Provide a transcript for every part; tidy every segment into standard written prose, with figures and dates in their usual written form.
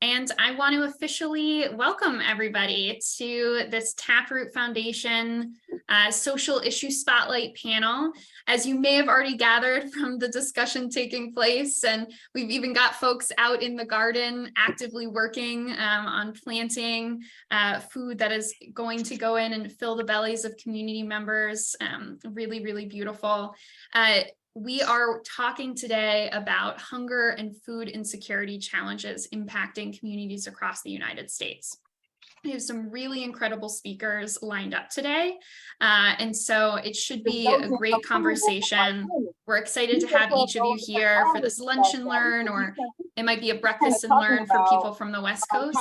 And I want to officially welcome everybody to this Taproot Foundation Social Issue Spotlight panel. As you may have already gathered from the discussion taking place, and we've even got folks out in the garden actively working on planting food that is going to go in and fill the bellies of community members. Really, really beautiful. We are talking today about hunger and food insecurity challenges impacting communities across the United States. We have some really incredible speakers lined up today, and so it should be a great conversation. We're excited to have each of you here for this lunch and learn, or it might be a breakfast and learn for people from the West Coast.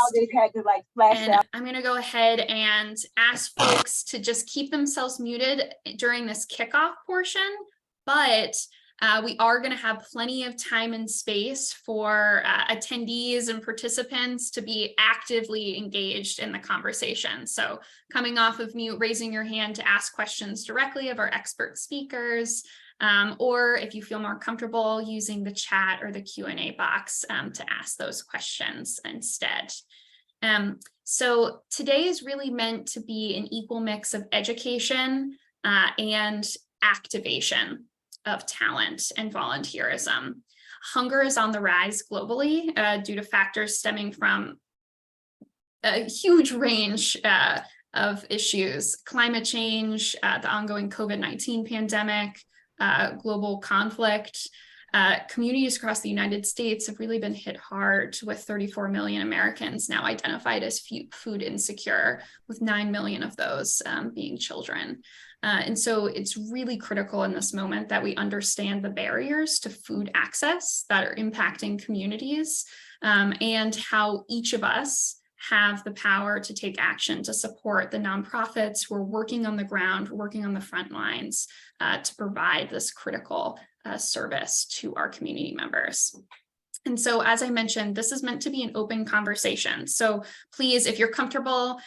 And I'm going to go ahead and ask folks to just keep themselves muted during this kickoff portion. But we are going to have plenty of time and space for attendees and participants to be actively engaged in the conversation. So coming off of mute, raising your hand to ask questions directly of our expert speakers, or if you feel more comfortable using the chat or the Q&A box to ask those questions instead. So today is really meant to be an equal mix of education and activation of talent and volunteerism. Hunger is on the rise globally due to factors stemming from a huge range of issues: climate change, the ongoing COVID-19 pandemic, global conflict. Communities across the United States have really been hit hard, with 34 million Americans now identified as food insecure, with 9 million of those being children. And so it's really critical in this moment that we understand the barriers to food access that are impacting communities, and how each of us have the power to take action to support the nonprofits who are working on the ground, working on the front lines to provide this critical service to our community members. And so, as I mentioned, this is meant to be an open conversation. So please, if you're comfortable,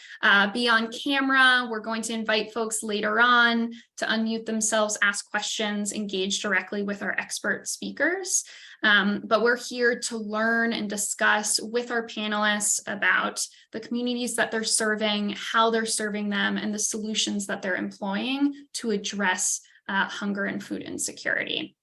be on camera. We're going to invite folks later on to unmute themselves, ask questions, engage directly with our expert speakers. But we're here to learn and discuss with our panelists about the communities that they're serving, how they're serving them, and the solutions that they're employing to address hunger and food insecurity.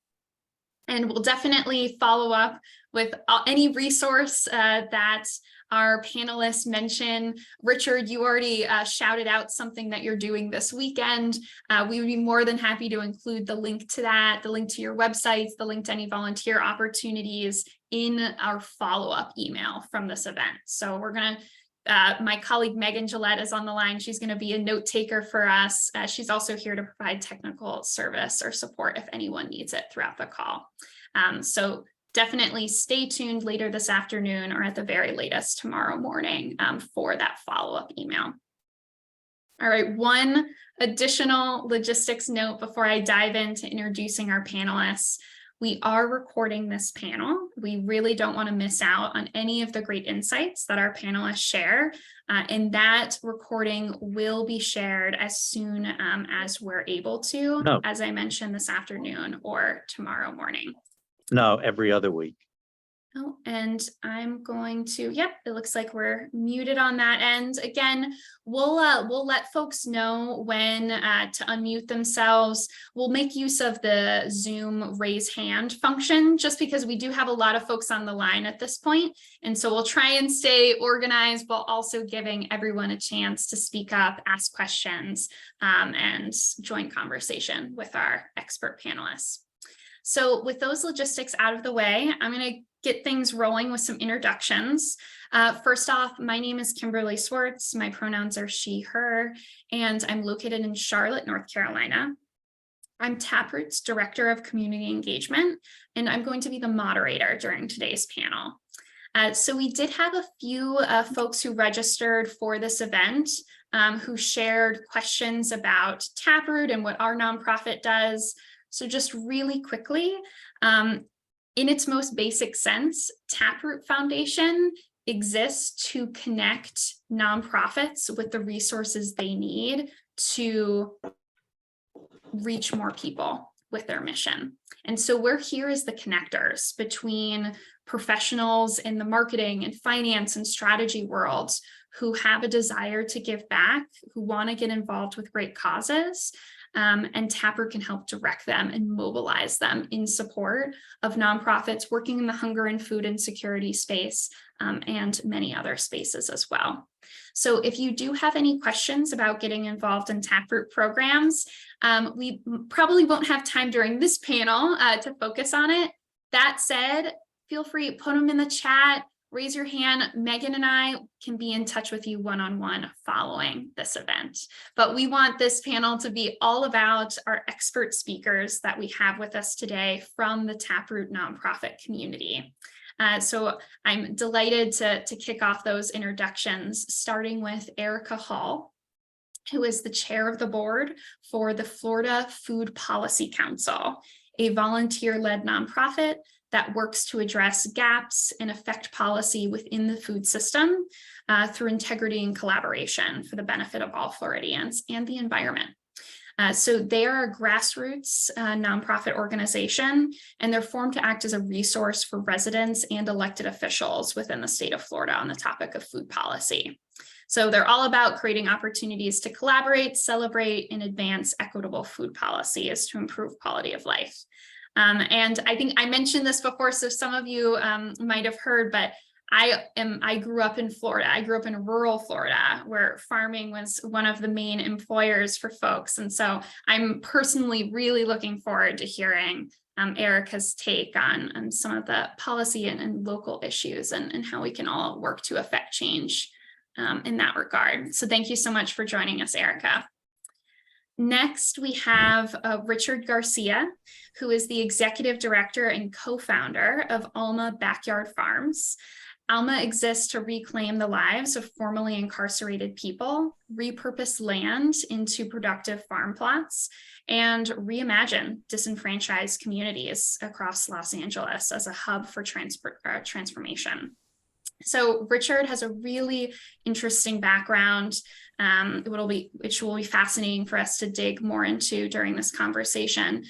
And we'll definitely follow up with any resource that our panelists mention. Richard, you already shouted out something that you're doing this weekend. We would be more than happy to include the link to that, the link to your websites, the link to any volunteer opportunities in our follow-up email from this event. So we're going to my colleague Megan Gillette is on the line. She's going to be a note taker for us. She's also here to provide technical service or support if anyone needs it throughout the call. So definitely stay tuned later this afternoon, or at the very latest tomorrow morning, for that follow-up email. All right, one additional logistics note before I dive into introducing our panelists. We are recording this panel. We really don't want to miss out on any of the great insights that our panelists share. And that recording will be shared as soon as we're able to, as I mentioned, this afternoon or tomorrow morning. No, every other week. Oh, and I'm going to, yep, it looks like we're muted on that end. Again, we'll let folks know when to unmute themselves. We'll make use of the Zoom raise hand function, just because we do have a lot of folks on the line at this point. And so we'll try and stay organized while also giving everyone a chance to speak up, ask questions, and join conversation with our expert panelists. So with those logistics out of the way, I'm going to get things rolling with some introductions. First off, my name is Kimberly Swartz. My pronouns are she, her, and I'm located in Charlotte, North Carolina. I'm Taproot's Director of Community Engagement, and I'm going to be the moderator during today's panel. So we did have a few folks who registered for this event who shared questions about Taproot and what our nonprofit does. So just really quickly, in its most basic sense, Taproot Foundation exists to connect nonprofits with the resources they need to reach more people with their mission. And so we're here as the connectors between professionals in the marketing and finance and strategy worlds who have a desire to give back, who want to get involved with great causes. And Taproot can help direct them and mobilize them in support of nonprofits working in the hunger and food insecurity space, and many other spaces as well. So if you do have any questions about getting involved in Taproot programs, we probably won't have time during this panel to focus on it. That said, feel free to put them in the chat, raise your hand. Megan and I can be in touch with you one-on-one following this event. But we want this panel to be all about our expert speakers that we have with us today from the Taproot nonprofit community. So I'm delighted to kick off those introductions, starting with Erica Hall, who is the chair of the board for the Florida Food Policy Council, a volunteer-led nonprofit that works to address gaps and affect policy within the food system through integrity and collaboration for the benefit of all Floridians and the environment. So they are a grassroots nonprofit organization, and they're formed to act as a resource for residents and elected officials within the state of Florida on the topic of food policy. So they're all about creating opportunities to collaborate, celebrate, and advance equitable food policies to improve quality of life. And I think I mentioned this before, so some of you might have heard, but I grew up in Florida. I grew up in rural Florida, where farming was one of the main employers for folks. And so I'm personally really looking forward to hearing Erica's take on some of the policy and local issues and how we can all work to affect change in that regard. So thank you so much for joining us, Erica. Next, we have Richard Garcia, who is the executive director and co-founder of Alma Backyard Farms. Alma exists to reclaim the lives of formerly incarcerated people, repurpose land into productive farm plots, and reimagine disenfranchised communities across Los Angeles as a hub for transformation. So Richard has a really interesting background, which will be fascinating for us to dig more into during this conversation.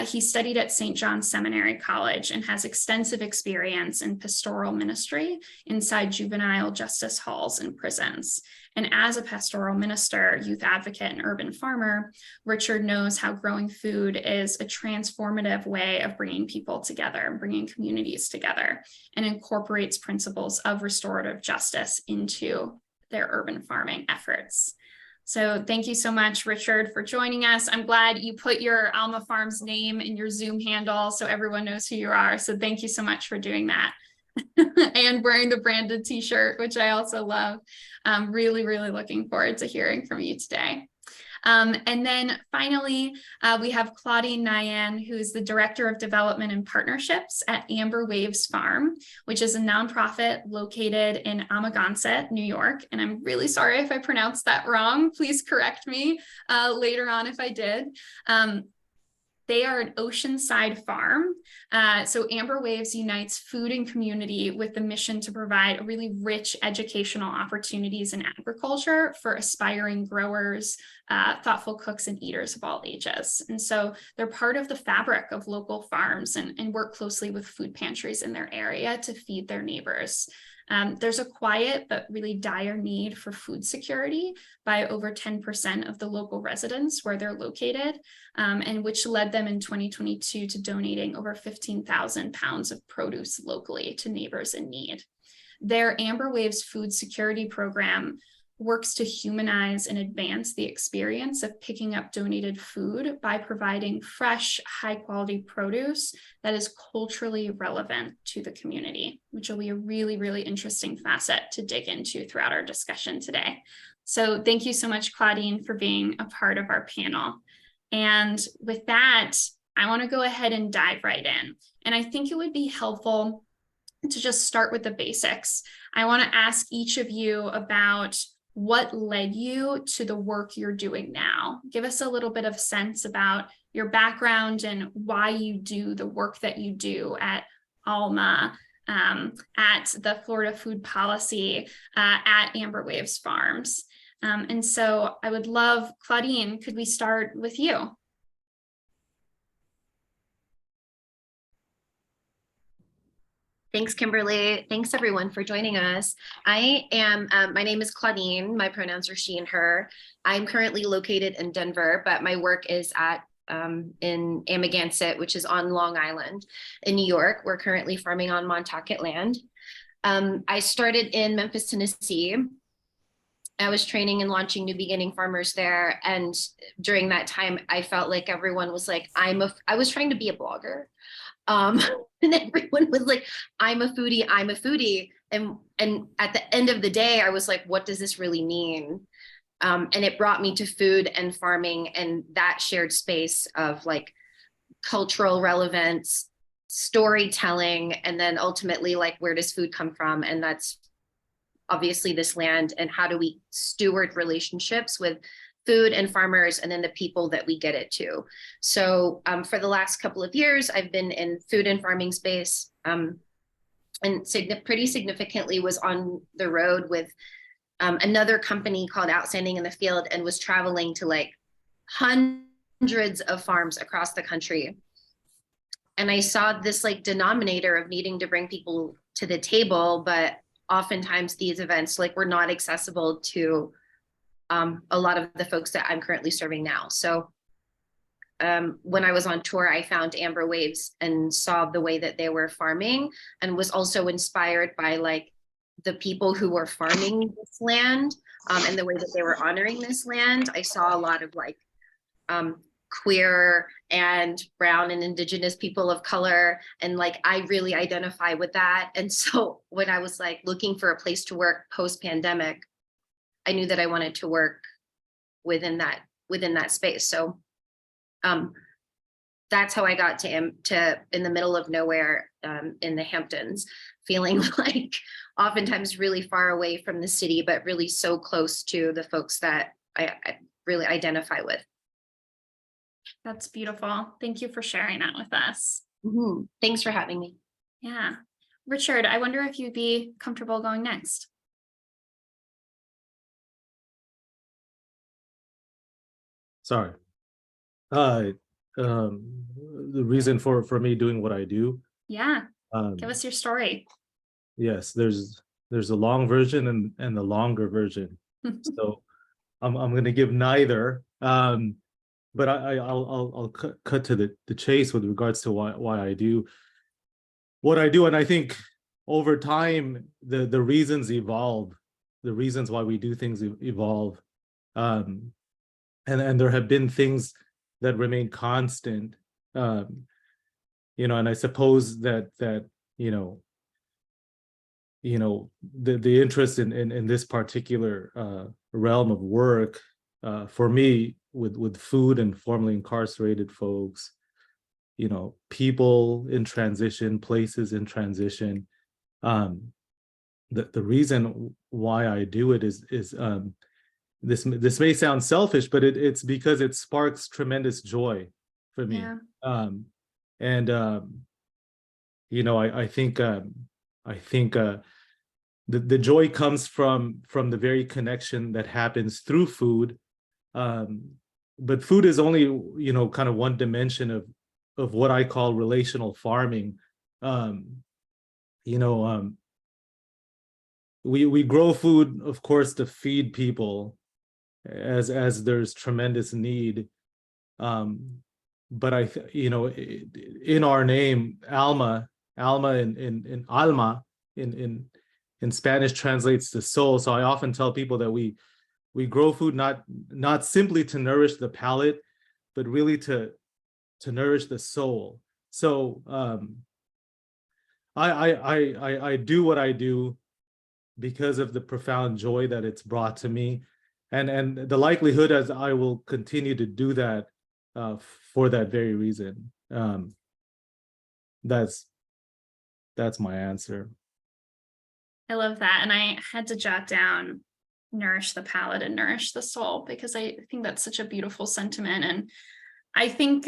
He studied at St. John's Seminary College and has extensive experience in pastoral ministry inside juvenile justice halls and prisons. And as a pastoral minister, youth advocate, and urban farmer, Richard knows how growing food is a transformative way of bringing people together, bringing communities together, and incorporates principles of restorative justice into their urban farming efforts. So thank you so much, Richard, for joining us. I'm glad you put your Alma Farms name in your Zoom handle so everyone knows who you are. So thank you so much for doing that. And wearing the branded t-shirt, which I also love. I'm really, really looking forward to hearing from you today. And then finally, we have Claudine Nyan, who's the Director of Development and Partnerships at Amber Waves Farm, which is a nonprofit located in Amagansett, New York. And I'm really sorry if I pronounced that wrong. Please correct me later on if I did. They are an oceanside farm. So Amber Waves unites food and community with the mission to provide really rich educational opportunities in agriculture for aspiring growers, thoughtful cooks, and eaters of all ages. And so they're part of the fabric of local farms and work closely with food pantries in their area to feed their neighbors. There's a quiet but really dire need for food security by over 10% of the local residents where they're located, and which led them in 2022 to donating over 15,000 pounds of produce locally to neighbors in need. Their Amber Waves food security program works to humanize and advance the experience of picking up donated food by providing fresh, high-quality produce that is culturally relevant to the community, which will be a really, really interesting facet to dig into throughout our discussion today. So thank you so much, Claudine, for being a part of our panel. And with that, I want to go ahead and dive right in. And I think it would be helpful to just start with the basics. I want to ask each of you about what led you to the work you're doing now. Give us a little bit of sense about your background and why you do the work that you do at Alma, at the Florida Food Policy, at Amber Waves Farms. And so I would love, Claudine, could we start with you? Thanks, Kimberly. Thanks, everyone, for joining us. My name is Claudine. My pronouns are she and her. I'm currently located in Denver, but my work is in Amagansett, which is on Long Island in New York. We're currently farming on Montauk land. I started in Memphis, Tennessee. I was training and launching New Beginning farmers there. And during that time, I felt like everyone was like, I was trying to be a blogger. Um, and everyone was like, I'm a foodie, I'm a foodie. And at the end of the day, I was like, what does this really mean? And it brought me to food and farming and that shared space of like cultural relevance, storytelling, and then ultimately like, where does food come from? And that's obviously this land, and how do we steward relationships with food and farmers and then the people that we get it to. So for the last couple of years, I've been in food and farming space, and pretty significantly was on the road with another company called Outstanding in the Field, and was traveling to like hundreds of farms across the country. And I saw this like denominator of needing to bring people to the table, but oftentimes these events like were not accessible to a lot of the folks that I'm currently serving now. So when I was on tour, I found Amber Waves and saw the way that they were farming, and was also inspired by like the people who were farming this land, and the way that they were honoring this land. I saw a lot of like queer and brown and indigenous people of color, and like I really identify with that. And so when I was like looking for a place to work post-pandemic, I knew that I wanted to work within that space. So that's how I got to in the middle of nowhere, in the Hamptons, feeling like oftentimes really far away from the city, but really so close to the folks that I really identify with. That's beautiful. Thank you for sharing that with us. Mm-hmm. Thanks for having me. Yeah. Richard, I wonder if you'd be comfortable going next. Sorry. The reason for me doing what I do. Yeah. Give us your story. Yes, there's a long version and the longer version. So I'm going to give neither. But I'll cut to the chase with regards to why I do what I do. And I think over time the reasons evolve, the reasons why we do things evolve. And there have been things that remain constant, and I suppose that the interest in this particular realm of work, for me with food and formerly incarcerated folks, people in transition, places in transition, the reason why I do it is this may sound selfish, but it's because it sparks tremendous joy for me. Yeah. I think the joy comes from the very connection that happens through food. But food is only kind of one dimension of what I call relational farming. We grow food, of course, to feed people, as there's tremendous need, but in our name, alma in alma in Spanish translates to soul. So I often tell people that we grow food not simply to nourish the palate, but really to nourish the soul. So I do what I do because of the profound joy that it's brought to me. And the likelihood as I will continue to do that for that very reason. That's my answer. I love that. And I had to jot down nourish the palate and nourish the soul, because I think that's such a beautiful sentiment. And I think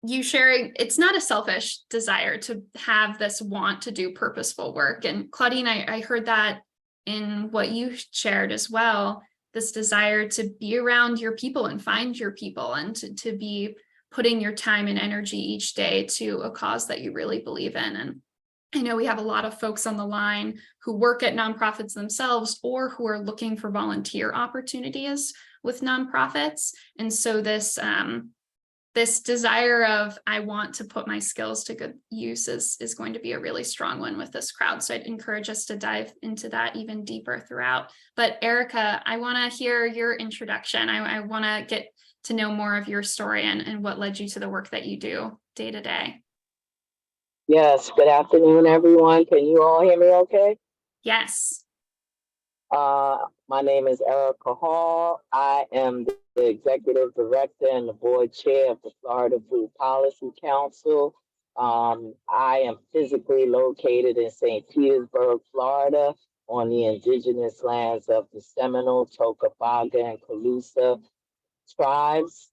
you sharing, it's not a selfish desire to have this want to do purposeful work. And Claudine, I heard that in what you shared as well, this desire to be around your people and find your people, and to be putting your time and energy each day to a cause that you really believe in. And I know we have a lot of folks on the line who work at nonprofits themselves or who are looking for volunteer opportunities with nonprofits. And so this desire of I want to put my skills to good use is going to be a really strong one with this crowd. So I'd encourage us to dive into that even deeper throughout. But Erica, I want to hear your introduction. I want to get to know more of your story and what led you to the work that you do day to day. Yes, good afternoon, everyone. Can you all hear me okay? Yes. My name is Erica Hall. I am the executive director and the board chair of the Florida Food Policy Council. I am physically located in St. Petersburg, Florida, on the indigenous lands of the Seminole, Tocobaga, and Calusa tribes.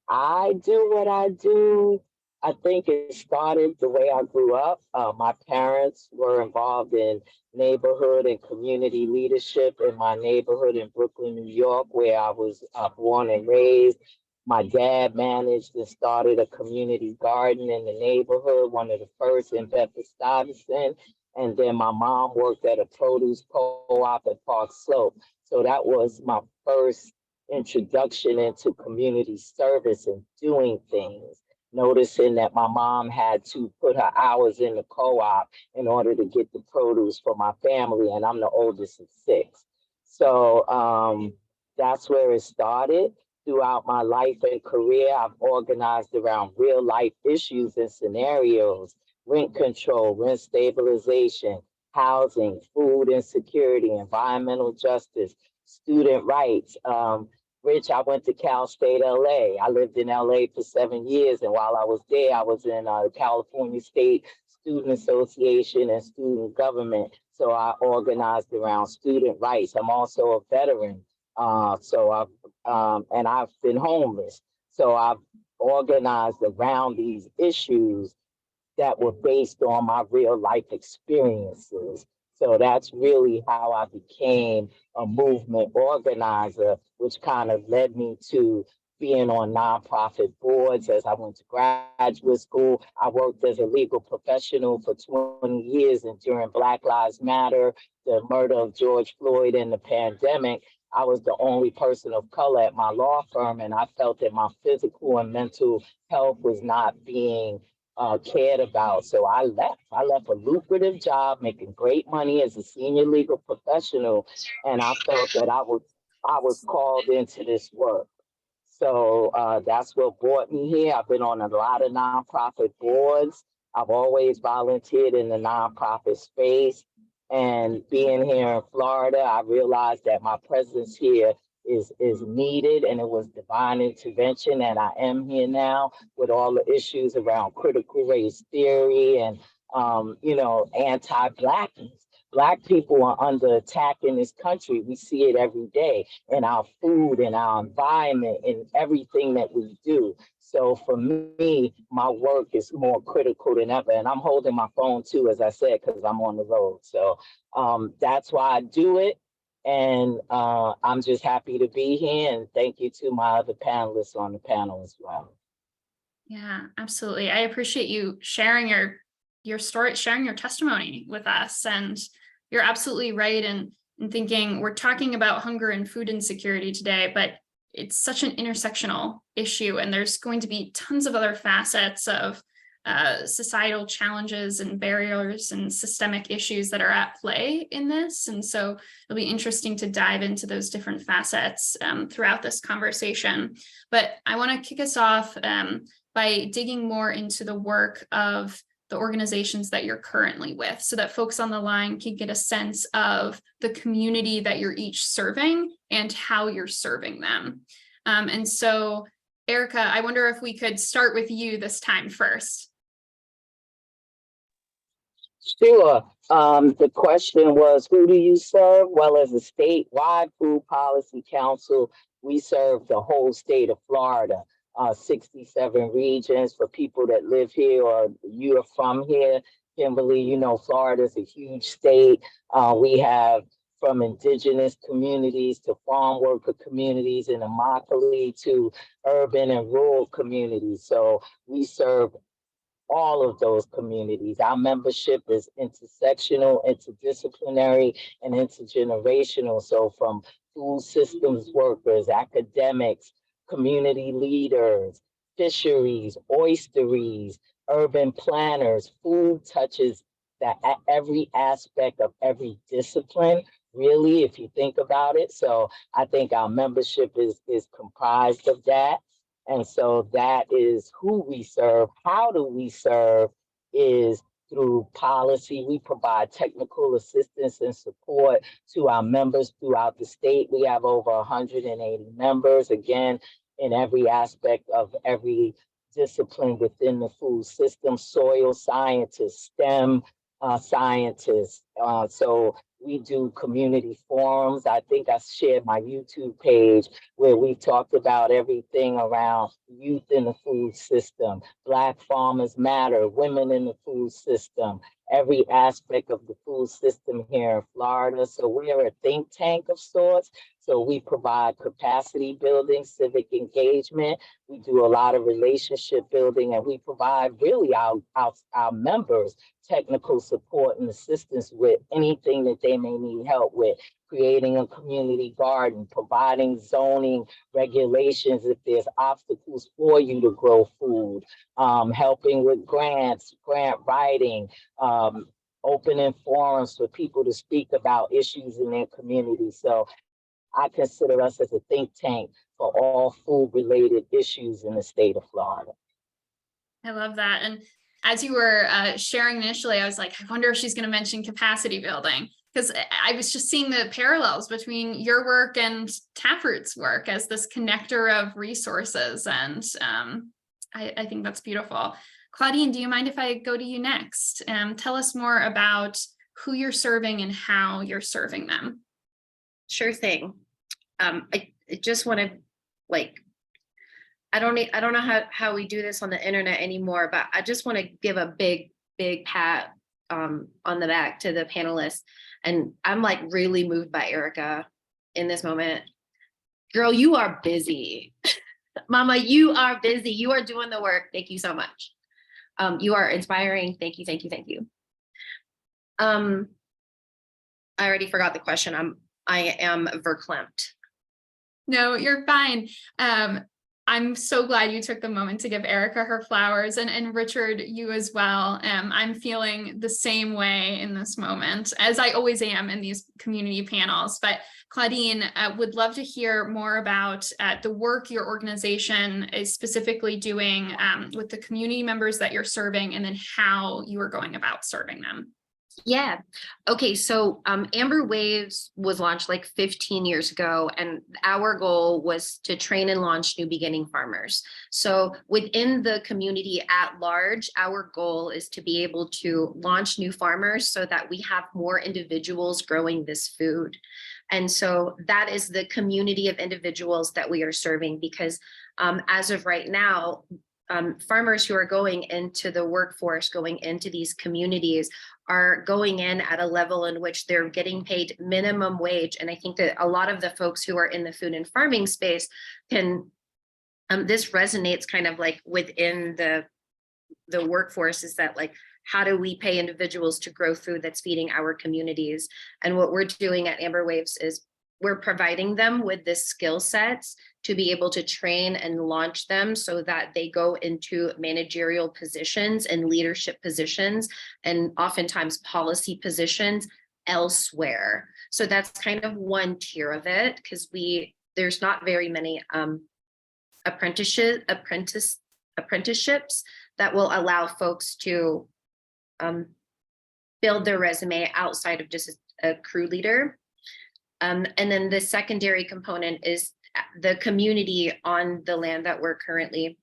I do what I do. I think it started the way I grew up. My parents were involved in neighborhood and community leadership in my neighborhood in Brooklyn, New York, where I was born and raised. My dad managed and started a community garden in the neighborhood, one of the first in Bedford-Stuyvesant. And then my mom worked at a produce co-op at Park Slope. So that was my first introduction into community service and doing things, noticing that my mom had to put her hours in the co-op in order to get the produce for my family, and I'm the oldest of 6. So that's where it started. Throughout my life and career, I've organized around real life issues and scenarios: rent control, rent stabilization, housing, food insecurity, environmental justice, student rights. Rich, I went to Cal State LA. I lived in LA for 7 years, and while I was there, I was in the California State Student Association and student government. So I organized around student rights. I'm also a veteran, and I've been homeless. So I've organized around these issues that were based on my real life experiences. So that's really how I became a movement organizer, which kind of led me to being on nonprofit boards. As I went to graduate school, I worked as a legal professional for 20 years, and during Black Lives Matter, the murder of George Floyd, and the pandemic, I was the only person of color at my law firm, and I felt that my physical and mental health was not being cared about. So I left. I left a lucrative job, making great money as a senior legal professional, and I felt that I was called into this work. So that's what brought me here. I've been on a lot of nonprofit boards. I've always volunteered in the nonprofit space. And being here in Florida, I realized that my presence here is needed, and it was divine intervention. And I am here now with all the issues around critical race theory and, anti-Blackness. Black people are under attack in this country. We see it every day in our food, in our environment, in everything that we do. So for me, my work is more critical than ever. And I'm holding my phone too, as I said, because I'm on the road. So that's why I do it. And I'm just happy to be here. And thank you to my other panelists on the panel as well. Yeah, absolutely. I appreciate you sharing your story, sharing your testimony with us. And you're absolutely right in thinking we're talking about hunger and food insecurity today, but it's such an intersectional issue. And there's going to be tons of other facets of societal challenges and barriers and systemic issues that are at play in this. And so it'll be interesting to dive into those different facets throughout this conversation. But I want to kick us off by digging more into the work of the organizations that you're currently with, so that folks on the line can get a sense of the community that you're each serving and how you're serving them. And so, Erica, I wonder if we could start with you this time first. Sure. The question was, who do you serve? Well, as a statewide food policy council, we serve the whole state of Florida. 67 regions. For people that live here or you are from here, Kimberly, Florida is a huge state. We have from indigenous communities to farm worker communities in Immokalee to urban and rural communities. So we serve all of those communities. Our membership is intersectional, interdisciplinary, and intergenerational. So from food systems workers, academics, community leaders, fisheries, oysteries, urban planners, food touches that every aspect of every discipline, really, if you think about it. So I think our membership is comprised of that. And so that is who we serve. How do we serve is through policy. We provide technical assistance and support to our members throughout the state. We have over 180 members, again, in every aspect of every discipline within the food system, soil scientists, STEM scientists. So we do community forums. I think I shared my YouTube page where we talked about everything around youth in the food system, Black Farmers Matter, women in the food system, every aspect of the food system here in Florida. So we're a think tank of sorts. So we provide capacity building, civic engagement. We do a lot of relationship building, and we provide really our members technical support and assistance with anything that they may need help with, creating a community garden, providing zoning regulations if there's obstacles for you to grow food, helping with grants, grant writing, opening forums for people to speak about issues in their community. So I consider us as a think tank for all food related issues in the state of Florida. I love that. And as you were sharing initially, I was like, I wonder if she's going to mention capacity building, because I was just seeing the parallels between your work and Taproot's work as this connector of resources. And I think that's beautiful. Claudine, do you mind if I go to you next? Tell us more about who you're serving and how you're serving them. Sure thing. I just want to I don't know how we do this on the internet anymore, but I just want to give a big pat on the back to the panelists. And I'm like really moved by Erica in this moment. Girl, you are busy. Mama, you are busy. You are doing the work. Thank you so much. You are inspiring. Thank you, thank you, thank you. I already forgot the question. I am verklempt. No, you're fine. I'm so glad you took the moment to give Erica her flowers, and Richard, you as well. I'm feeling the same way in this moment, as I always am in these community panels. But Claudine, would love to hear more about the work your organization is specifically doing with the community members that you're serving, and then how you are going about serving them. Yeah. Okay. So Amber Waves was launched like 15 years ago, and our goal was to train and launch new beginning farmers. So within the community at large, our goal is to be able to launch new farmers so that we have more individuals growing this food. And so that is the community of individuals that we are serving, because as of right now, farmers who are going into the workforce, going into these communities, are going in at a level in which they're getting paid minimum wage. And I think that a lot of the folks who are in the food and farming space can, this resonates kind of like within the workforce, is that like, how do we pay individuals to grow food that's feeding our communities? And what we're doing at Amber Waves is we're providing them with the skill sets to be able to train and launch them so that they go into managerial positions and leadership positions, and oftentimes policy positions elsewhere. So that's kind of one tier of it, because there's not very many apprenticeships that will allow folks to build their resume outside of just a crew leader. And then the secondary component is the community on the land that we're currently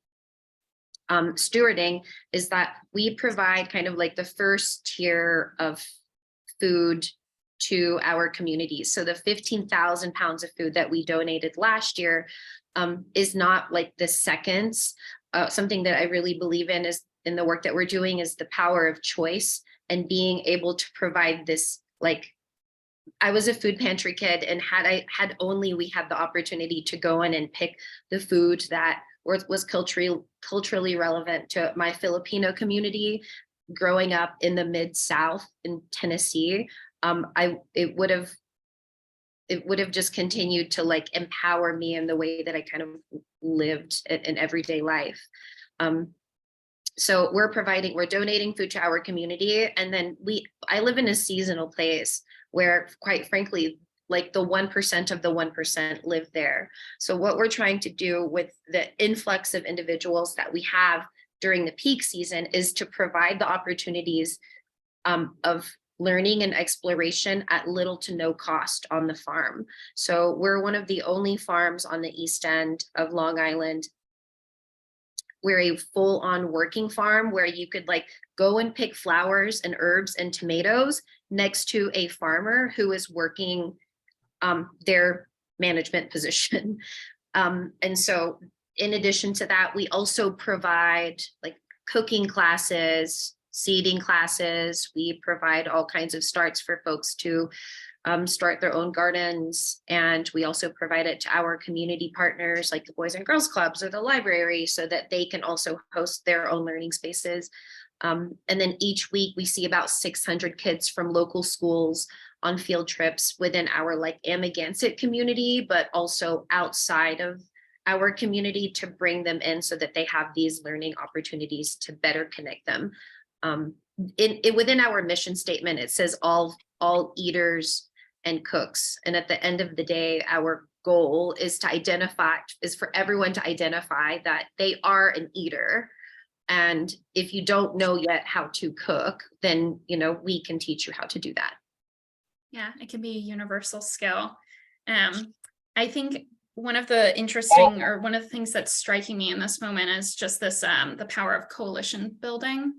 stewarding, is that we provide kind of like the first tier of food to our communities. So the 15,000 pounds of food that we donated last year is not like the seconds. Something that I really believe in is in the work that we're doing is the power of choice, and being able to provide this, like, I was a food pantry kid, and had we had the opportunity to go in and pick the food that was culturally relevant to my Filipino community growing up in the Mid-South in Tennessee. It would have just continued to like empower me in the way that I kind of lived in everyday life. So we're donating food to our community. And then I live in a seasonal place where, quite frankly, like the 1% of the 1% live there. So what we're trying to do with the influx of individuals that we have during the peak season is to provide the opportunities of learning and exploration at little to no cost on the farm. So we're one of the only farms on the east end of Long Island. We're a full-on working farm where you could like go and pick flowers and herbs and tomatoes next to a farmer who is working their management position. And so in addition to that, we also provide like cooking classes, seeding classes. We provide all kinds of starts for folks to start their own gardens. And we also provide it to our community partners like the Boys and Girls Clubs or the library so that they can also host their own learning spaces. And then each week we see about 600 kids from local schools on field trips within our like Amagansett community, but also outside of our community to bring them in so that they have these learning opportunities to better connect them. Within our mission statement, it says all eaters and cooks. And at the end of the day, our goal is for everyone to identify that they are an eater. And if you don't know yet how to cook, then, we can teach you how to do that. Yeah, it can be a universal skill. I think one of the things that's striking me in this moment is just this, the power of coalition building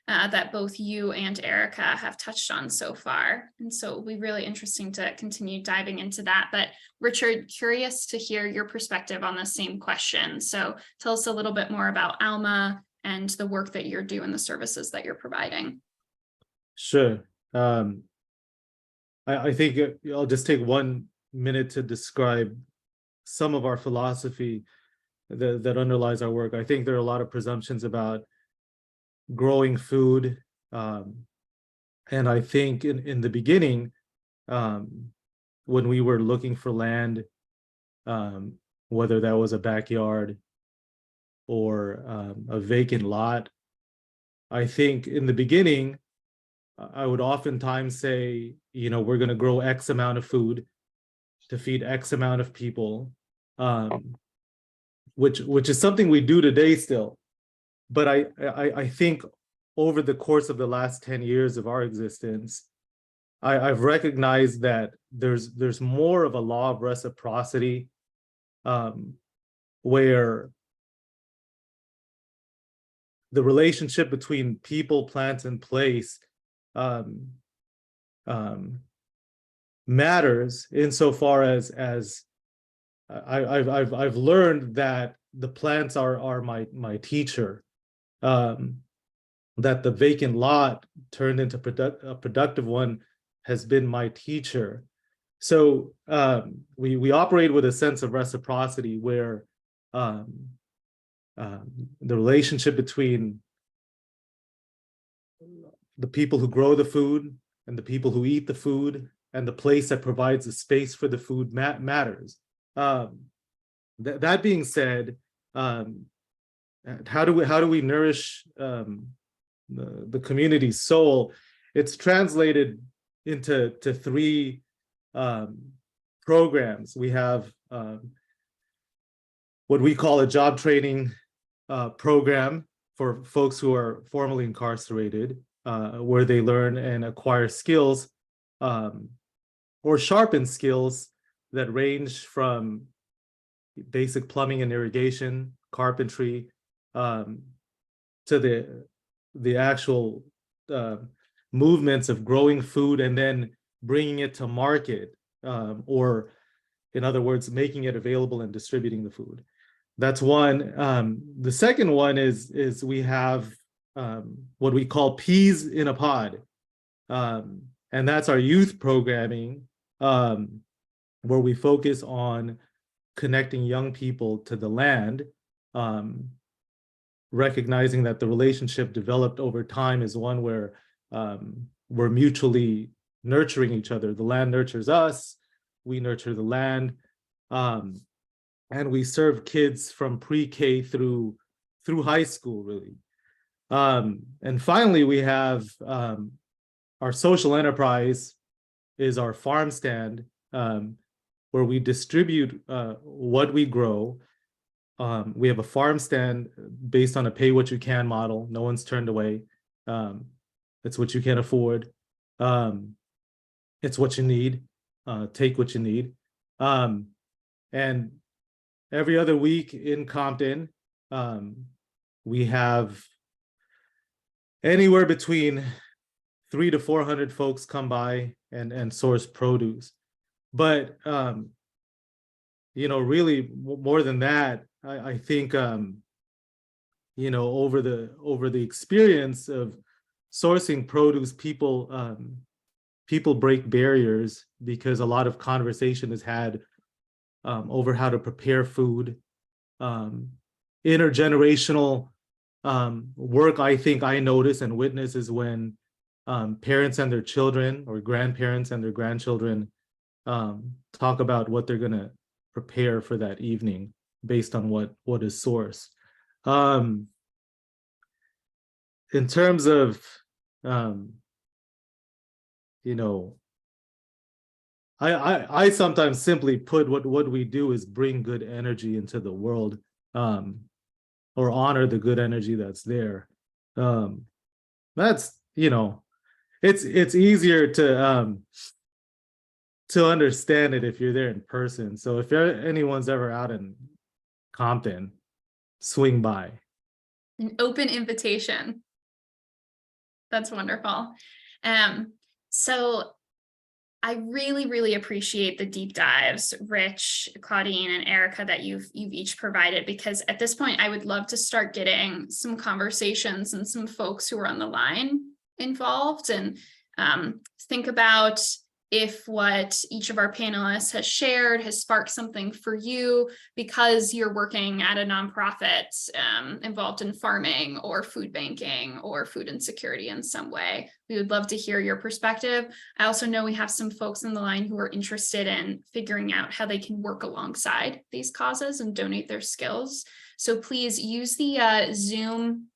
that both you and Erica have touched on so far. And so it'll be really interesting to continue diving into that. But Richard, curious to hear your perspective on the same question. So tell us a little bit more about Alma and the work that you're doing, the services that you're providing. Sure. I think I'll just take 1 minute to describe some of our philosophy that underlies our work. I think there are a lot of presumptions about growing food. And I think in the beginning, when we were looking for land, whether that was a backyard or a vacant lot, I think in the beginning, I would oftentimes say, we're going to grow X amount of food to feed X amount of people, which is something we do today still. But I think over the course of the last 10 years of our existence, I've recognized that there's more of a law of reciprocity, where the relationship between people, plants, and place matters insofar as I've learned that the plants are my teacher, that the vacant lot turned into a productive one has been my teacher. So we operate with a sense of reciprocity where the relationship between the people who grow the food and the people who eat the food and the place that provides the space for the food matters. That being said, how do we nourish the community's soul? It's translated into 3 programs. We have what we call a job training program for folks who are formerly incarcerated, where they learn and acquire skills or sharpen skills that range from basic plumbing and irrigation, carpentry, to the actual movements of growing food and then bringing it to market, or in other words, making it available and distributing the food. That's one. The second one is we have what we call Peas in a Pod, and that's our youth programming, where we focus on connecting young people to the land recognizing that the relationship developed over time is one where we're mutually nurturing each other. The land nurtures us, we nurture the land, and we serve kids from pre-K through high school, really. And finally, we have our social enterprise is our farm stand, where we distribute what we grow. We have a farm stand based on a pay what you can model. No one's turned away. It's what you can afford. It's what you need. Take what you need. And every other week in Compton, we have anywhere between 300 to 400 folks come by and source produce. But you know, really more than that, I think you know, over the experience of sourcing produce, people break barriers because a lot of conversation is had over how to prepare food. Intergenerational work, I think I notice and witness, is when parents and their children, or grandparents and their grandchildren, talk about what they're gonna prepare for that evening based on what is sourced. In terms of you know, I sometimes simply put what we do is bring good energy into the world, or honor the good energy that's there. That's, you know, it's easier to understand it if you're there in person. So if anyone's ever out in Compton, swing by. An open invitation. That's wonderful. So I really, really appreciate the deep dives, Rich, Claudine, and Erica, that you've each provided, because at this point, I would love to start getting some conversations and some folks who are on the line involved, and think about if what each of our panelists has shared has sparked something for you because you're working at a nonprofit involved in farming or food banking or food insecurity in some way. We would love to hear your perspective. I also know we have some folks on the line who are interested in figuring out how they can work alongside these causes and donate their skills. So please use the Zoom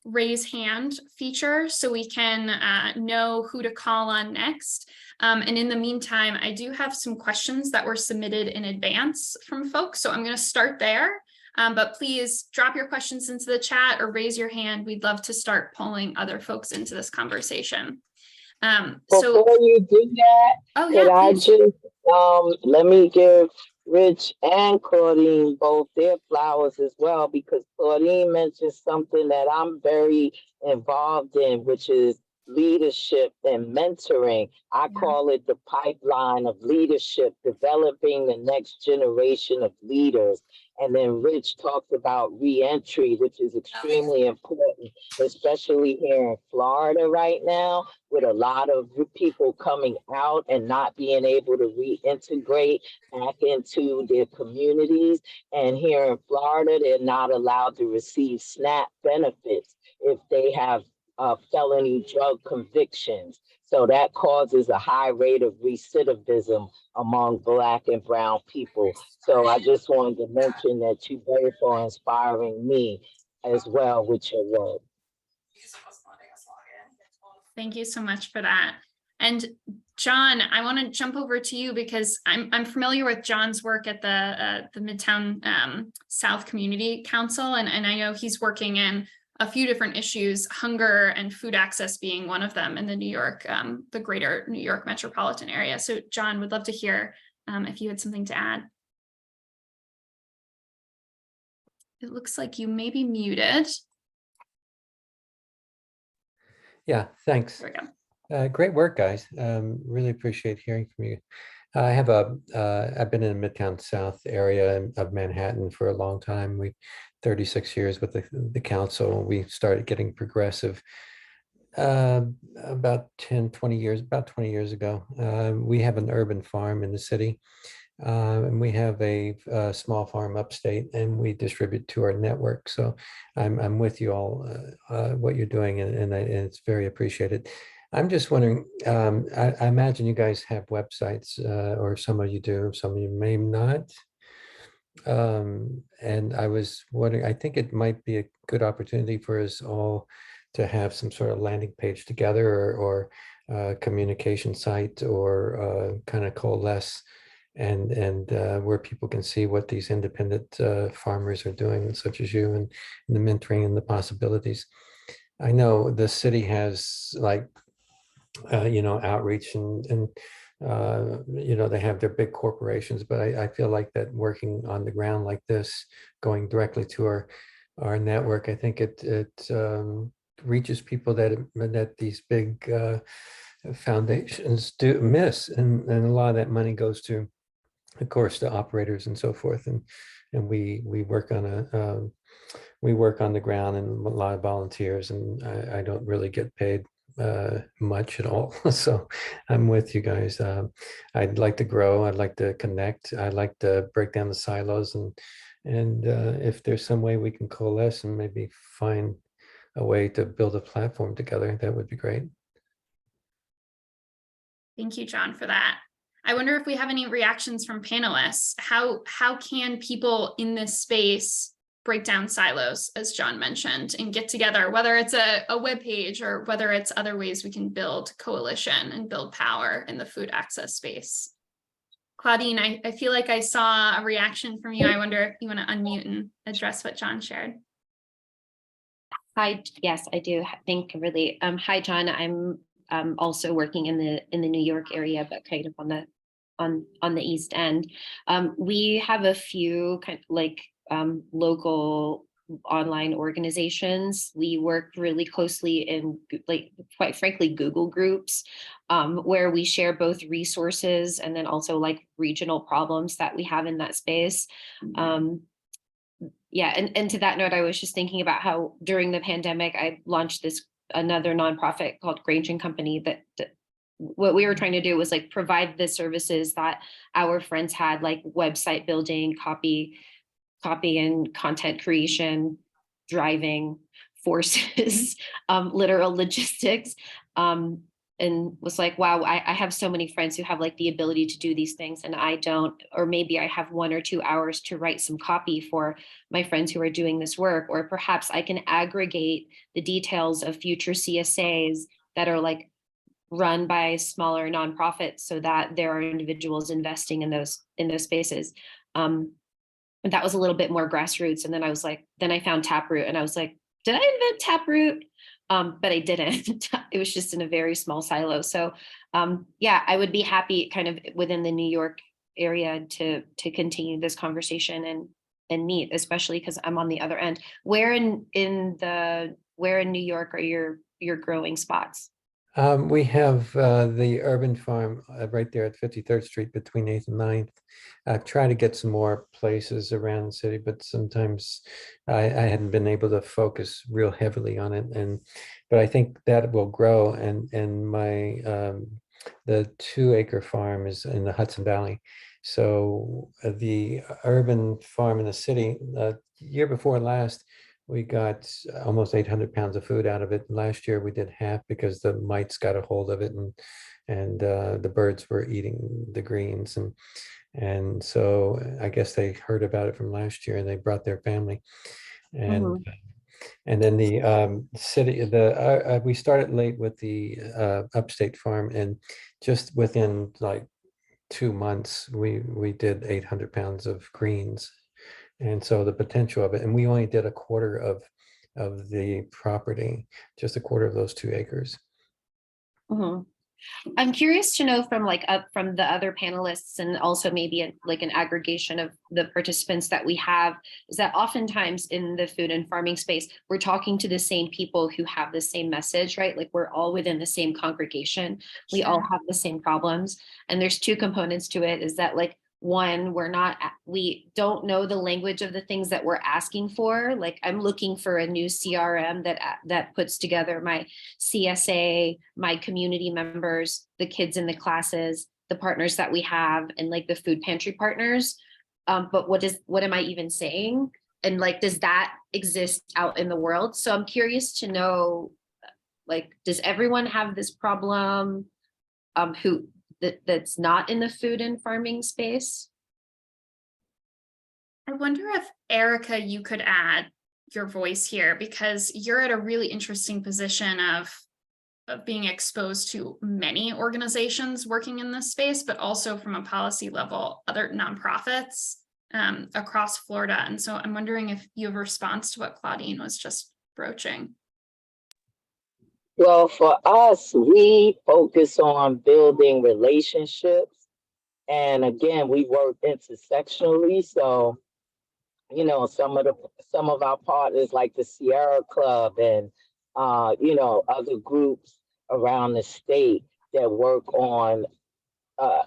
raise hand feature so we can know who to call on next. And in the meantime, I do have some questions that were submitted in advance from folks. So I'm going to start there, but please drop your questions into the chat or raise your hand. We'd love to start pulling other folks into this conversation. Before you do that, oh, could yeah, I please. just let me give Rich and Claudine both their flowers as well, because Claudine mentioned something that I'm very involved in, which is leadership and mentoring. I call it the pipeline of leadership, developing the next generation of leaders. And then Rich talked about reentry, which is extremely important, especially here in Florida right now, with a lot of people coming out and not being able to reintegrate back into their communities. And here in Florida, they're not allowed to receive SNAP benefits if they have felony drug convictions. So that causes a high rate of recidivism among Black and Brown people. So I just wanted to mention that you both are inspiring me as well with your work. Thank you so much for that. And John, I want to jump over to you because I'm familiar with John's work at the Midtown South Community Council, and I know he's working in a few different issues, hunger and food access being one of them in the greater New York metropolitan area. So John, would love to hear if you had something to add. It looks like you may be muted. Yeah, thanks. There we go. Great work, guys. Really appreciate hearing from you. I've been in the Midtown South area of Manhattan for a long time. 36 years with the council. We started getting progressive about 20 years ago. We have an urban farm in the city. And we have a small farm upstate, and we distribute to our network. So I'm with you all, what you're doing, and it's very appreciated. I'm just wondering, I imagine you guys have websites, or some of you do, some of you may not. And I was wondering, I think it might be a good opportunity for us all to have some sort of landing page together, or communication site, or kind of coalesce, and where people can see what these independent farmers are doing, such as you, and the mentoring and the possibilities. I know the city has, like, outreach, and they have their big corporations, but I feel like that working on the ground like this, going directly to our network, I think it reaches people that these big foundations do miss, and a lot of that money goes to, of course, the operators and so forth, and we work on we work on the ground, and a lot of volunteers, and I don't really get paid much at all. So I'm with you guys. I'd like to grow. I'd like to connect. I'd like to break down the silos, and if there's some way we can coalesce and maybe find a way to build a platform together, that would be great. Thank you, John, for that. I wonder if we have any reactions from panelists. How can people in this space break down silos, as John mentioned, and get together, whether it's a web page or whether it's other ways we can build coalition and build power in the food access space? Claudine, I feel like I saw a reaction from you. I wonder if you want to unmute and address what John shared. Hi, yes, I do think really. Hi, John. I'm also working in the New York area, but kind of on the East End. We have a few kind of like local online organizations. We work really closely in, like, quite frankly, Google groups, where we share both resources and then also like regional problems that we have in that space. Yeah, and to that note, I was just thinking about how during the pandemic, I launched another nonprofit called Grange and Company, that what we were trying to do was like provide the services that our friends had, like website building, copy and content creation, driving forces, literal logistics, and was like, wow, I have so many friends who have like the ability to do these things, and I don't, or maybe I have 1 or 2 hours to write some copy for my friends who are doing this work, or perhaps I can aggregate the details of future CSAs that are like run by smaller nonprofits, so that there are individuals investing in those spaces. And that was a little bit more grassroots. And then I was like, then I found Taproot, and I was like, did I invent Taproot? But I didn't. It was just in a very small silo. So yeah, I would be happy kind of within the New York area to continue this conversation and meet, especially because I'm on the other end. Where in New York are your growing spots? We have the urban farm right there at 53rd Street between 8th and 9th. I've tried to get some more places around the city, but sometimes I hadn't been able to focus real heavily on it. But I think that will grow. And my the 2-acre farm is in the Hudson Valley. So the urban farm in the city, year before last, we got almost 800 pounds of food out of it. Last year we did half because the mites got a hold of it, and the birds were eating the greens, and so I guess they heard about it from last year and they brought their family. And and then the city, we started late with the upstate farm, and just within like 2 months we did 800 pounds of greens. And so the potential of it, and we only did a quarter of the property, just a quarter of those 2 acres. I'm curious to know from the other panelists, and also maybe like an aggregation of the participants that we have, is that oftentimes in the food and farming space, we're talking to the same people who have the same message, right? Like we're all within the same congregation. We all have the same problems. And there's 2 components to it, is that like, one, we don't know the language of the things that we're asking for. Like I'm looking for a new CRM that puts together my CSA, my community members, the kids in the classes, the partners that we have and like the food pantry partners. But what am I even saying? And like, does that exist out in the world? So I'm curious to know, like, does everyone have this problem that's not in the food and farming space? I wonder if, Erica, you could add your voice here, because you're at a really interesting position of being exposed to many organizations working in this space, but also from a policy level, other nonprofits across Florida. And so I'm wondering if you have a response to what Claudine was just broaching. Well, for us, we focus on building relationships. And again, we work intersectionally. So, you know, some of our partners like the Sierra Club and you know, other groups around the state that work on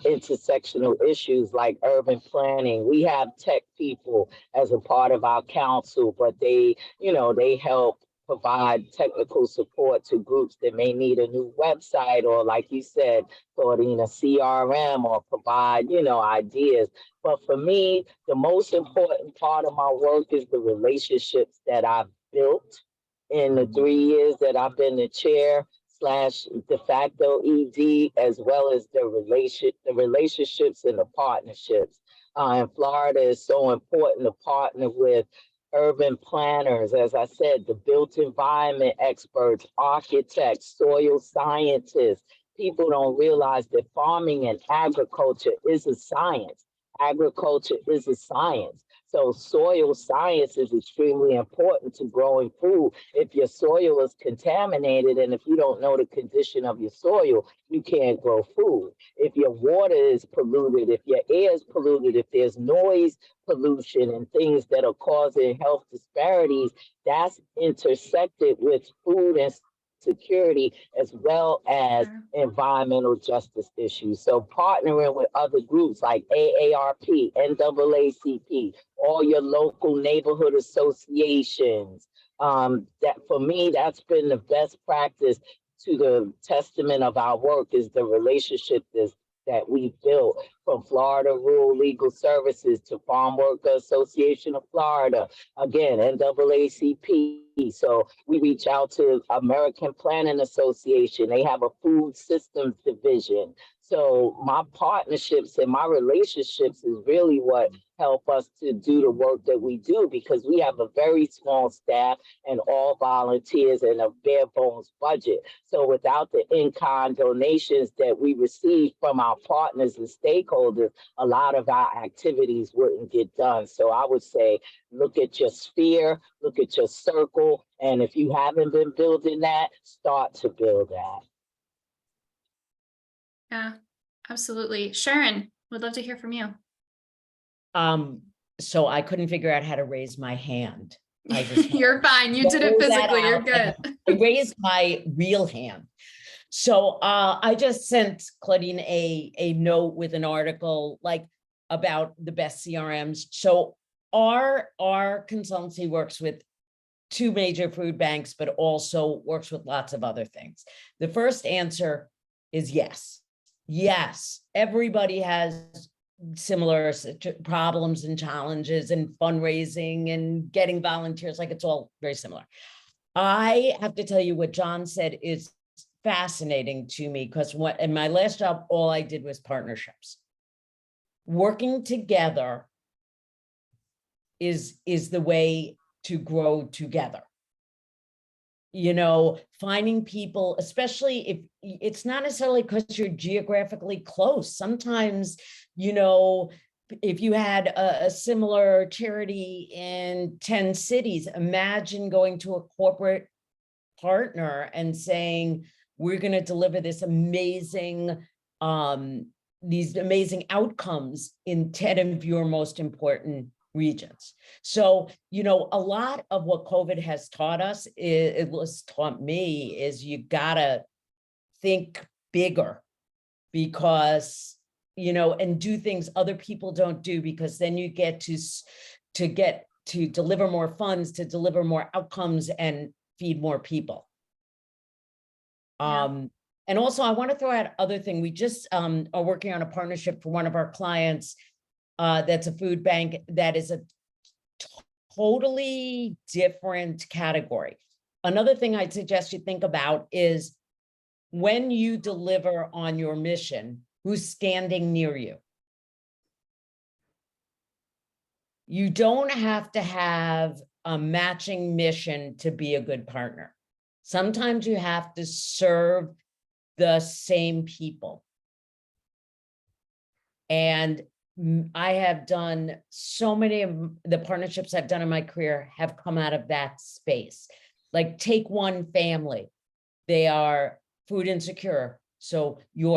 intersectional issues like urban planning. We have tech people as a part of our council, but they, you know, they help provide technical support to groups that may need a new website, or like you said, Claudine, a CRM, or provide, you know, ideas. But for me, the most important part of my work is the relationships that I've built in the 3 years that I've been the chair / de facto ED, as well as the relationships and the partnerships. In Florida, it's so important to partner with urban planners, as I said, the built environment experts, architects, soil scientists. People don't realize that farming and agriculture is a science. Agriculture is a science. So soil science is extremely important to growing food. If your soil is contaminated and if you don't know the condition of your soil, you can't grow food. If your water is polluted, if your air is polluted, if there's noise pollution and things that are causing health disparities, that's intersected with food and security as well as environmental justice issues. So partnering with other groups like AARP, NAACP, all your local neighborhood associations. That for me, that's been the best practice to the testament of our work, is the relationship that we built, from Florida Rural Legal Services to Farm Worker Association of Florida, again, NAACP. So we reach out to American Planning Association. They have a food systems division. So my partnerships and my relationships is really what help us to do the work that we do, because we have a very small staff and all volunteers and a bare bones budget. So without the in-kind donations that we receive from our partners and stakeholders, a lot of our activities wouldn't get done. So I would say, look at your sphere, look at your circle, and if you haven't been building that, start to build that. Yeah, absolutely. Sharon, would love to hear from you. So I couldn't figure out how to raise my hand. I just You're fine. You did it throw that physically. You're out. good. I raised my real hand. So I just sent Claudine a note with an article like about the best CRMs. So our consultancy works with 2 major food banks, but also works with lots of other things. The first answer is yes. Yes, everybody has similar problems and challenges and fundraising and getting volunteers, like it's all very similar. I have to tell you what John said is fascinating to me, because in my last job, all I did was partnerships. Working together is the way to grow together. You know, finding people, especially if it's not necessarily because you're geographically close. Sometimes, you know, if you had a similar charity in 10 cities, imagine going to a corporate partner and saying, we're going to deliver this amazing, these amazing outcomes in 10 of your most important regions. So, you know, a lot of what COVID has taught us, it was taught me, is you gotta think bigger, because, you know, and do things other people don't do, because then you get to deliver more funds, to deliver more outcomes and feed more people. Yeah. And also I want to throw out other thing. We just are working on a partnership for one of our clients that's a food bank that is a totally different category. Another thing I'd suggest you think about is when you deliver on your mission, who's standing near you? You don't have to have a matching mission to be a good partner. Sometimes you have to serve the same people. And I have done so many of the partnerships I've done in my career have come out of that space. Like take one family, they are food insecure. So you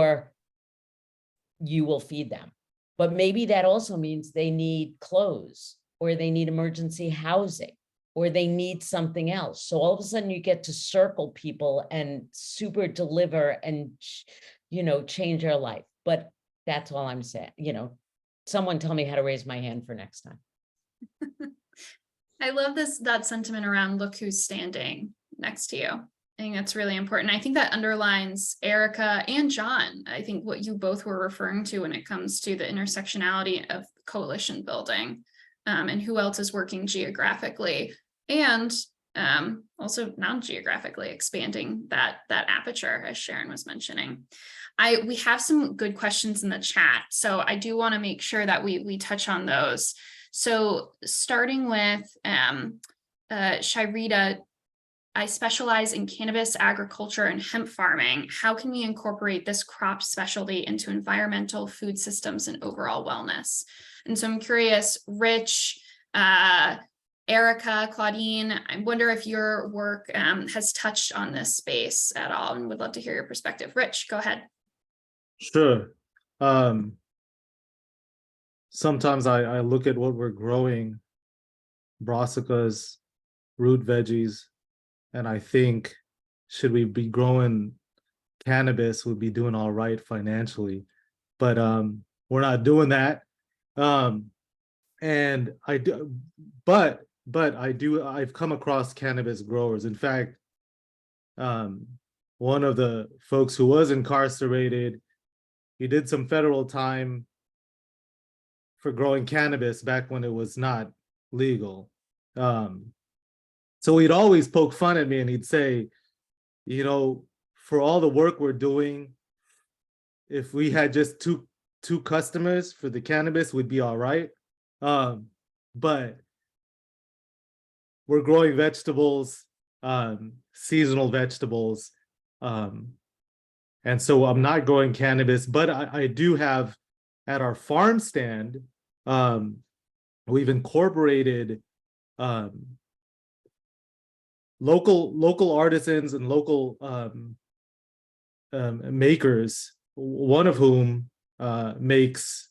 will feed them. But maybe that also means they need clothes or they need emergency housing or they need something else. So all of a sudden you get to circle people and super deliver and, change their life. But that's all I'm saying, someone tell me how to raise my hand for next time. I love that sentiment around look who's standing next to you. I think that's really important. I think that underlines Erica and John. I think what you both were referring to when it comes to the intersectionality of coalition building and who else is working geographically and also non-geographically expanding that aperture, as Sharon was mentioning. We have some good questions in the chat, so I do want to make sure that we touch on those. So starting with Shirita, I specialize in cannabis, agriculture, and hemp farming. How can we incorporate this crop specialty into environmental food systems and overall wellness? And so I'm curious, Rich, Erica, Claudine, I wonder if your work has touched on this space at all and would love to hear your perspective. Rich, go ahead. Sure. Sometimes I look at what we're growing, brassicas, root veggies, and I think, should we be growing cannabis, we'd be doing all right financially. But we're not doing that. And I do, but I've come across cannabis growers. In fact, one of the folks who was incarcerated, he did some federal time for growing cannabis back when it was not legal. So he'd always poke fun at me and he'd say, for all the work we're doing, if we had just two customers for the cannabis, we'd be all right. But we're growing vegetables, seasonal vegetables. And so I'm not growing cannabis, but I do have at our farm stand, we've incorporated local artisans and local makers, one of whom makes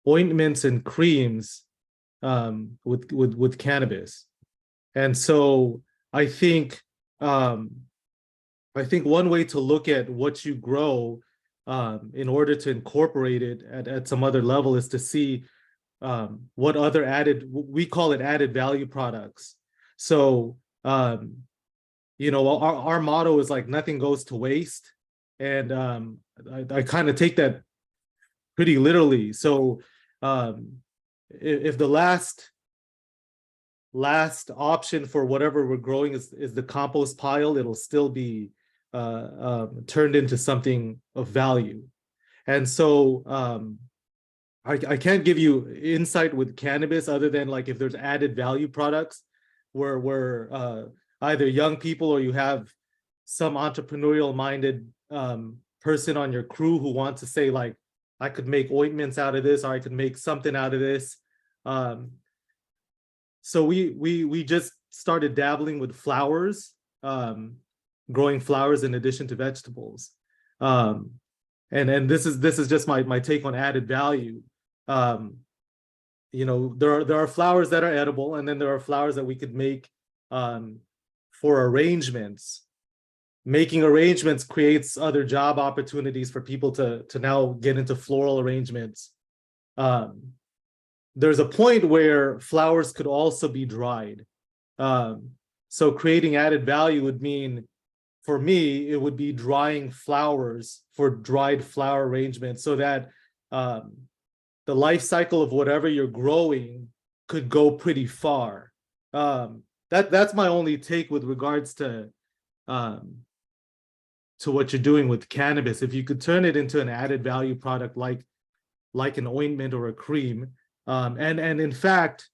ointments and creams with cannabis. And so I think one way to look at what you grow in order to incorporate it at some other level is to see what other we call it added value products. So, our motto is like nothing goes to waste. And I kind of take that pretty literally. So if the last option for whatever we're growing is the compost pile, it'll still be turned into something of value. And so I can't give you insight with cannabis other than like if there's added value products where either young people or you have some entrepreneurial minded person on your crew who wants to say like, I could make ointments out of this, or I could make something out of this. So we just started dabbling with flowers, growing flowers in addition to vegetables. And this is just my take on added value. There are flowers that are edible, and then there are flowers that we could make for arrangements. Making arrangements creates other job opportunities for people to now get into floral arrangements. There's a point where flowers could also be dried. So creating added value would mean for me, it would be drying flowers for dried flower arrangements so that the life cycle of whatever you're growing could go pretty far. That's my only take with regards to what you're doing with cannabis. If you could turn it into an added value product like an ointment or a cream, and in fact,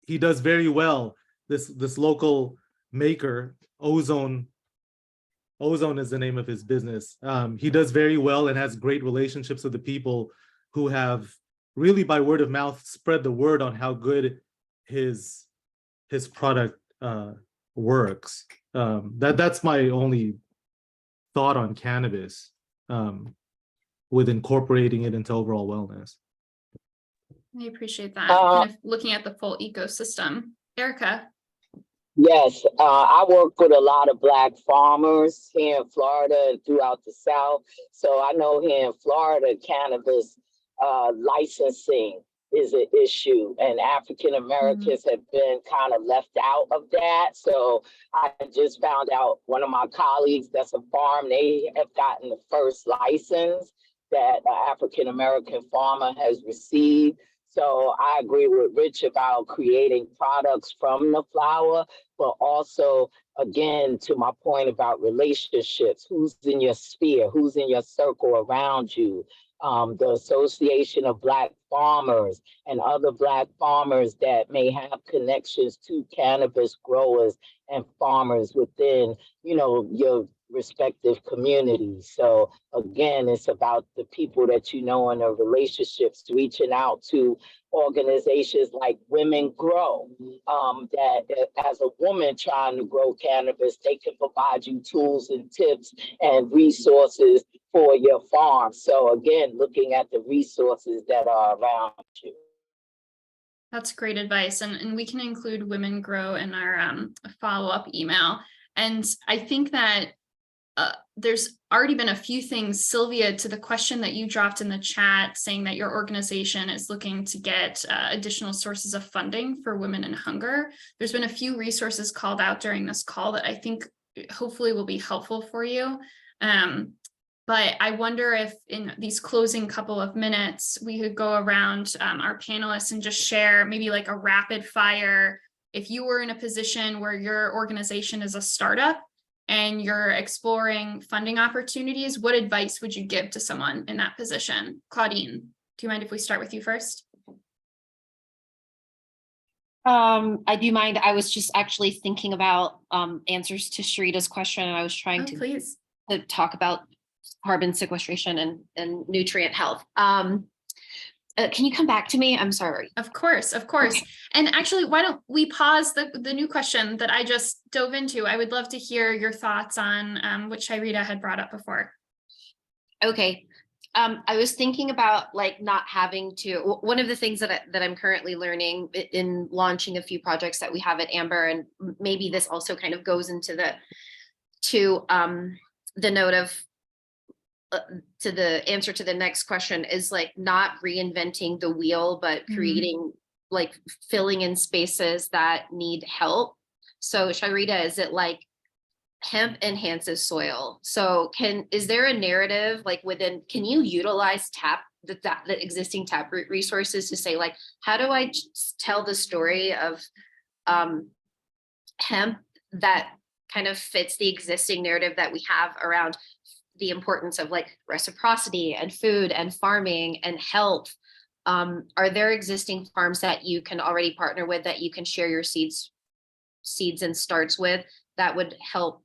he does very well. This local maker, Ozone is the name of his business. He does very well and has great relationships with the people who have really by word of mouth spread the word on how good his product works. That's my only thought on cannabis, with incorporating it into overall wellness. I appreciate that. Kind of looking at the full ecosystem. Erica. Yes, I work with a lot of Black farmers here in Florida and throughout the South. So I know here in Florida, cannabis licensing is an issue, and African Americans have been kind of left out of that. So I just found out one of my colleagues that's a farm, they have gotten the first license that an African American farmer has received. So I agree with Rich about creating products from the flower, but also, again, to my point about relationships, who's in your sphere, who's in your circle around you. The Association of Black Farmers and other Black farmers that may have connections to cannabis growers and farmers within, your respective communities. So again, it's about the people that you know and the relationships, reaching out to organizations like Women Grow, that as a woman trying to grow cannabis, they can provide you tools and tips and resources for your farm. So again, looking at the resources that are around you. That's great advice. And we can include Women Grow in our follow-up email. And I think that there's already been a few things, Sylvia, to the question that you dropped in the chat saying that your organization is looking to get additional sources of funding for women in hunger. There's been a few resources called out during this call that I think hopefully will be helpful for you. But I wonder if in these closing couple of minutes, we could go around our panelists and just share maybe like a rapid fire. If you were in a position where your organization is a startup and you're exploring funding opportunities, what advice would you give to someone in that position? Claudine, do you mind if we start with you first? I do mind. I was just actually thinking about answers to Sharita's question, and I was trying to talk about carbon sequestration and nutrient health. Can you come back to me? I'm sorry. Of course. And actually, why don't we pause the new question that I just dove into? I would love to hear your thoughts on what Sharita had brought up before. Okay. I was thinking about like not having to, one of the things that I'm currently learning in launching a few projects that we have at Amber, and maybe this also kind of goes into the note of to the answer to the next question, is like not reinventing the wheel, but creating like filling in spaces that need help. So Sharita, is it like hemp enhances soil? So is there a narrative like can you utilize the existing Taproot resources to say like, how do I tell the story of hemp that kind of fits the existing narrative that we have around the importance of like reciprocity and food and farming and health? Are there existing farms that you can already partner with, that you can share your seeds and starts with, that would help,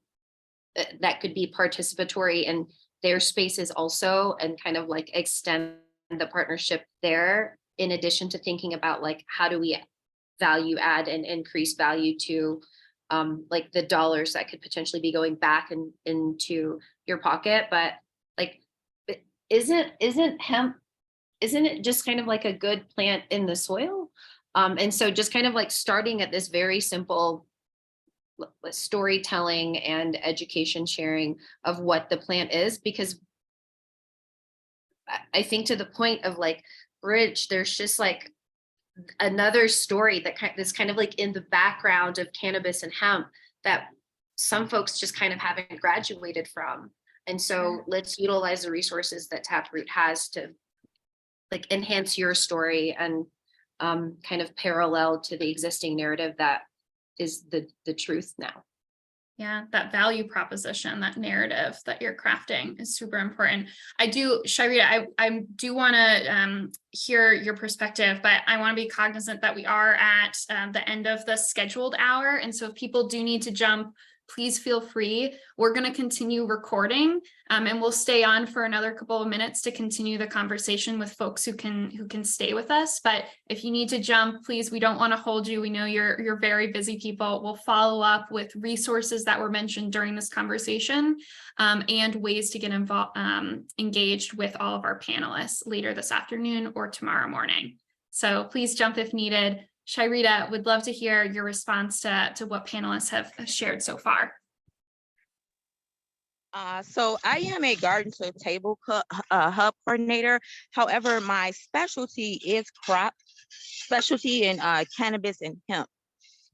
that could be participatory in their spaces also, and kind of like extend the partnership there, in addition to thinking about like, how do we value add and increase value to like the dollars that could potentially be going back into your pocket? But like, isn't hemp, isn't it just kind of like a good plant in the soil? And so just kind of like starting at this very simple storytelling and education sharing of what the plant is, because I think to the point of like, Rich, there's just like another story that's kind of like in the background of cannabis and hemp that some folks just kind of haven't graduated from. And so let's utilize the resources that Taproot has to like enhance your story and kind of parallel to the existing narrative that is the truth now. Yeah, that value proposition, that narrative that you're crafting is super important. I do, Shirita, I do want to hear your perspective, but I want to be cognizant that we are at the end of the scheduled hour. And so if people do need to jump, please feel free. We're going to continue recording and we'll stay on for another couple of minutes to continue the conversation with folks who can stay with us. But if you need to jump, please, we don't want to hold you. We know you're very busy people. We'll follow up with resources that were mentioned during this conversation and ways to get involved, engaged with all of our panelists later this afternoon or tomorrow morning. So please jump if needed. Shirita, would love to hear your response to what panelists have shared so far. So I am a garden to table hub coordinator. However, my specialty is specialty in cannabis and hemp.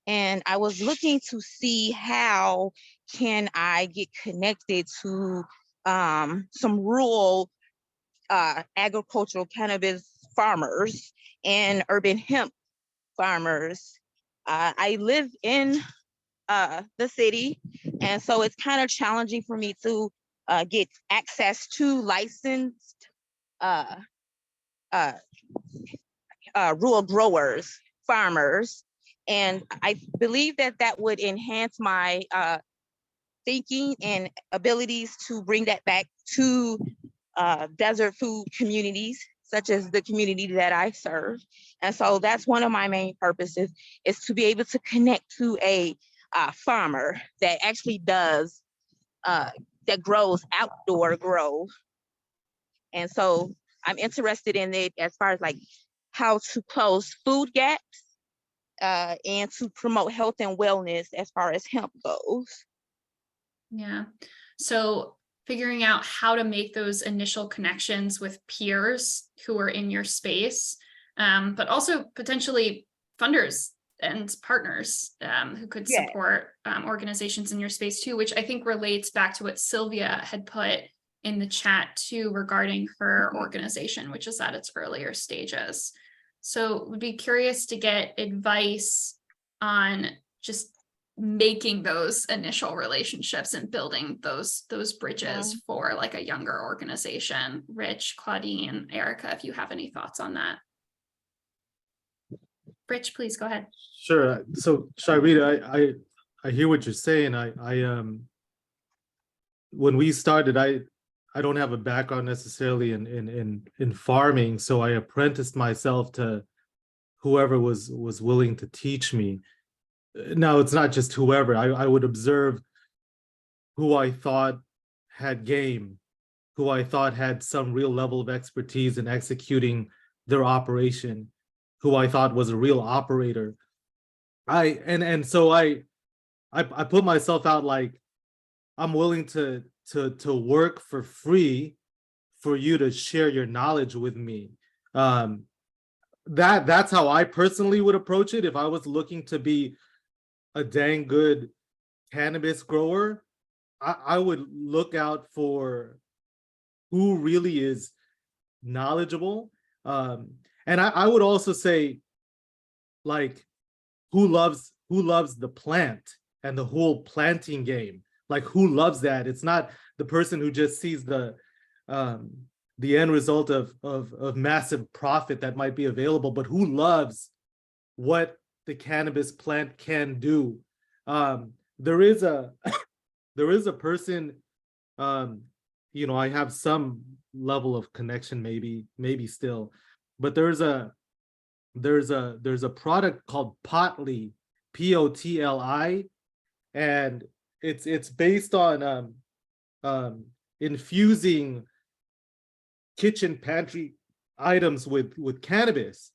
And I was looking to see how can I get connected to some rural agricultural cannabis farmers and urban hemp farmers. I live in the city, and so it's kind of challenging for me to get access to licensed rural growers, farmers, and I believe that would enhance my thinking and abilities to bring that back to desert food communities, such as the community that I serve. And so that's one of my main purposes, is to be able to connect to a farmer that actually does, that grows outdoor grow. And so I'm interested in it as far as like how to close food gaps and to promote health and wellness as far as hemp goes. Yeah, so figuring out how to make those initial connections with peers who are in your space, but also potentially funders and partners who could support organizations in your space too, which I think relates back to what Sylvia had put in the chat too regarding her organization, which is at its earlier stages. So would be curious to get advice on just making those initial relationships and building those bridges for like a younger organization. Rich, Claudine, Erica, if you have any thoughts on that. Rich, please go ahead. Sure. So Shirita, I hear what you're saying. I when we started, I don't have a background necessarily in farming, so I apprenticed myself to whoever was willing to teach me. Now, it's not just whoever. I would observe who I thought had game, who I thought had some real level of expertise in executing their operation, who I thought was a real operator. So I put myself out like, I'm willing to work for free for you to share your knowledge with me. That's how I personally would approach it if I was looking to be a dang good cannabis grower. I would look out for who really is knowledgeable. And I would also say, like, who loves the plant and the whole planting game. Like, who loves that? It's not the person who just sees the end result of massive profit that might be available, but who loves what the cannabis plant can do. There is a person, you know, I have some level of connection, maybe still, but there's a product called Potli, Potli, and it's based on infusing kitchen pantry items with cannabis.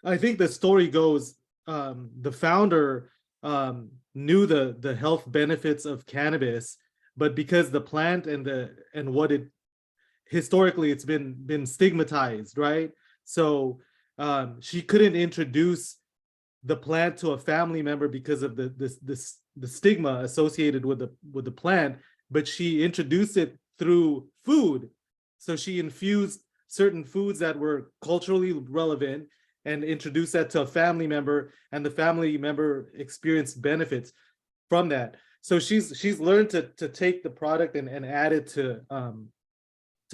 I think the story goes, the founder knew the health benefits of cannabis, but because the plant and what it historically it's been stigmatized, right? So she couldn't introduce the plant to a family member because of the stigma associated with the plant, but she introduced it through food. So she infused certain foods that were culturally relevant and introduced that to a family member, and the family member experienced benefits from that. So she's learned to take the product and add it to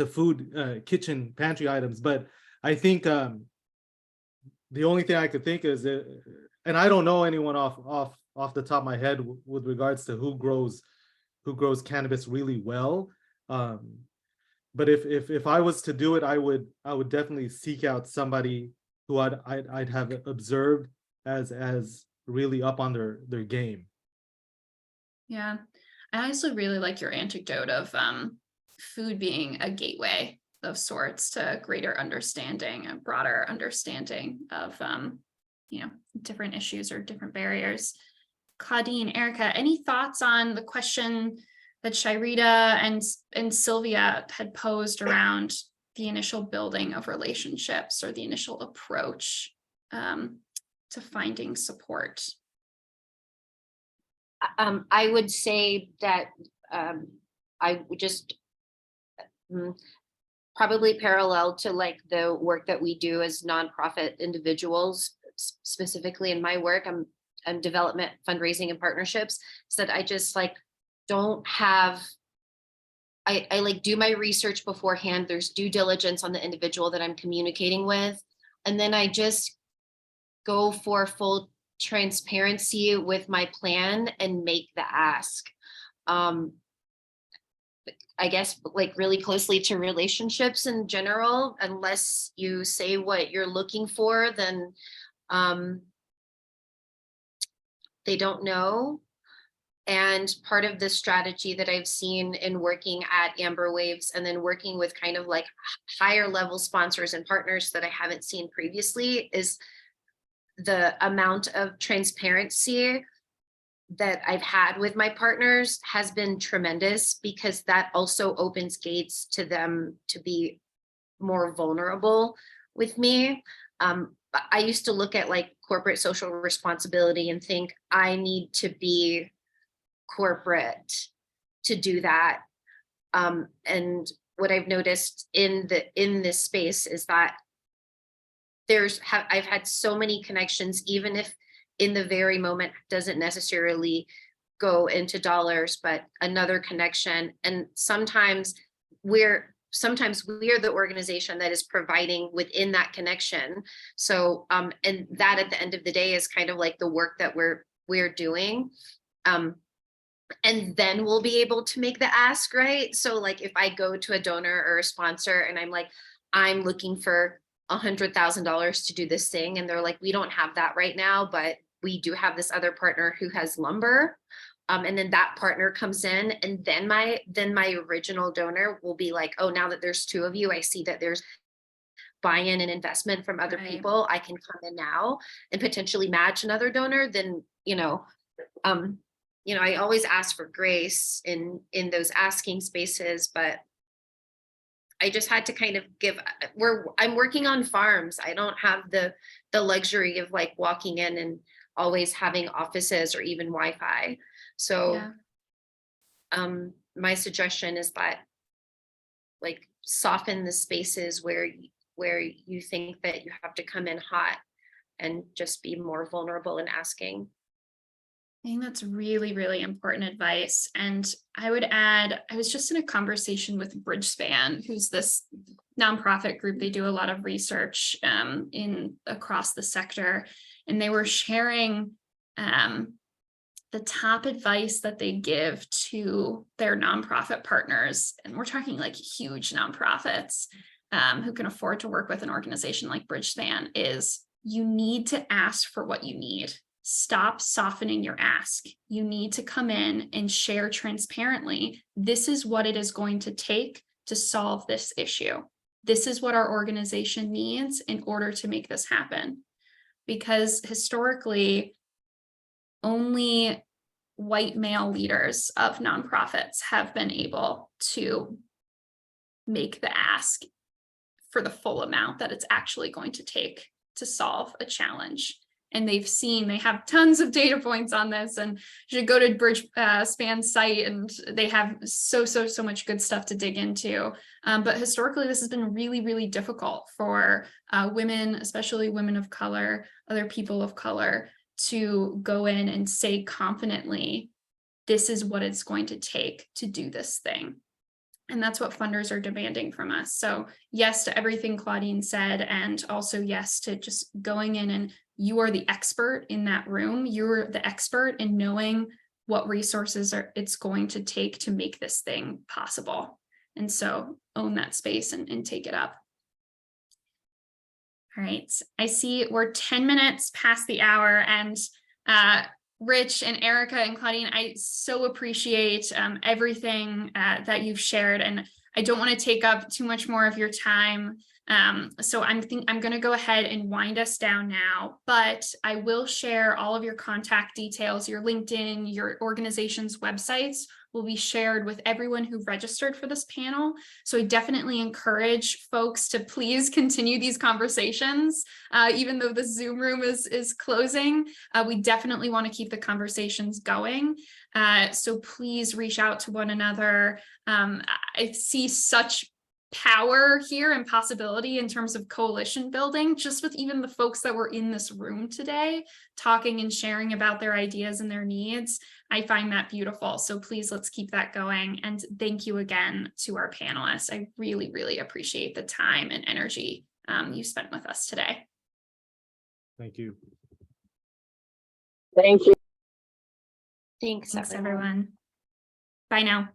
food, kitchen pantry items. But I think the only thing I could think is, and I don't know anyone off the top of my head with regards to who grows cannabis really well. But if I was to do it, I would definitely seek out somebody who I'd have observed as really up on their game. Yeah, I also really like your anecdote of food being a gateway of sorts to greater understanding and broader understanding of different issues or different barriers. Claudine, Erica, any thoughts on the question that Shirita and Sylvia had posed around the initial building of relationships or the initial approach to finding support? I would say that I would just probably parallel to like the work that we do as nonprofit individuals, specifically in my work, I'm development, fundraising, and partnerships. So that I just like don't have, I like do my research beforehand. There's due diligence on the individual that I'm communicating with. And then I just go for full transparency with my plan and make the ask. I guess like really closely to relationships in general, unless you say what you're looking for, then they don't know. And part of the strategy that I've seen in working at Amber Waves and then working with kind of like higher level sponsors and partners that I haven't seen previously is the amount of transparency that I've had with my partners has been tremendous, because that also opens gates to them to be more vulnerable with me. I used to look at like corporate social responsibility and think I need to be corporate to do that. And what I've noticed in this space is that I've had so many connections, even if in the very moment doesn't necessarily go into dollars, but another connection. And sometimes we're the organization that is providing within that connection. So and that at the end of the day is kind of like the work that we're doing. And then we'll be able to make the ask, right? So like if I go to a donor or a sponsor and I'm like, I'm looking for $100,000 to do this thing, and they're like, we don't have that right now, but we do have this other partner who has lumber. And then that partner comes in, and then my original donor will be like, oh, now that there's two of you, I see that there's buy-in and investment from other people. I can come in now and potentially match another donor. Then, I always ask for grace in those asking spaces, but I just had to kind of I'm working on farms. I don't have the luxury of like walking in and always having offices or even Wi-Fi. So my suggestion is that like soften the spaces where you think that you have to come in hot and just be more vulnerable in asking. I think that's really, really important advice. And I would add, I was just in a conversation with Bridgespan, who's this nonprofit group. They do a lot of research across the sector, and they were sharing the top advice that they give to their nonprofit partners. And we're talking like huge nonprofits who can afford to work with an organization like Bridgespan is you need to ask for what you need. Stop softening your ask. You need to come in and share transparently. This is what it is going to take to solve this issue. This is what our organization needs in order to make this happen. Because historically, only white male leaders of nonprofits have been able to make the ask for the full amount that it's actually going to take to solve a challenge. and they have tons of data points on this, and you should go to Bridgespan's site, and they have so much good stuff to dig into. But historically, this has been really, really difficult for women, especially women of color, other people of color, to go in and say confidently, this is what it's going to take to do this thing. And that's what funders are demanding from us. So yes to everything Claudine said, and also yes to just going in, and you are the expert in that room. You're the expert in knowing what resources it's going to take to make this thing possible. And so own that space and take it up. All right, I see we're 10 minutes past the hour, and Rich and Erica and Claudine, I so appreciate everything that you've shared, and I don't want to take up too much more of your time. So I'm going to go ahead and wind us down now, but I will share all of your contact details, your LinkedIn, your organization's websites will be shared with everyone who registered for this panel. So I definitely encourage folks to please continue these conversations, even though the Zoom room is closing. We definitely want to keep the conversations going. So please reach out to one another. I see such power here and possibility in terms of coalition building, just with even the folks that were in this room today, talking and sharing about their ideas and their needs. I find that beautiful. So please, let's keep that going. And thank you again to our panelists. I really, really appreciate the time and energy you spent with us today. Thank you. Thank you. Thanks, Thanks, everyone. everyone. Bye now.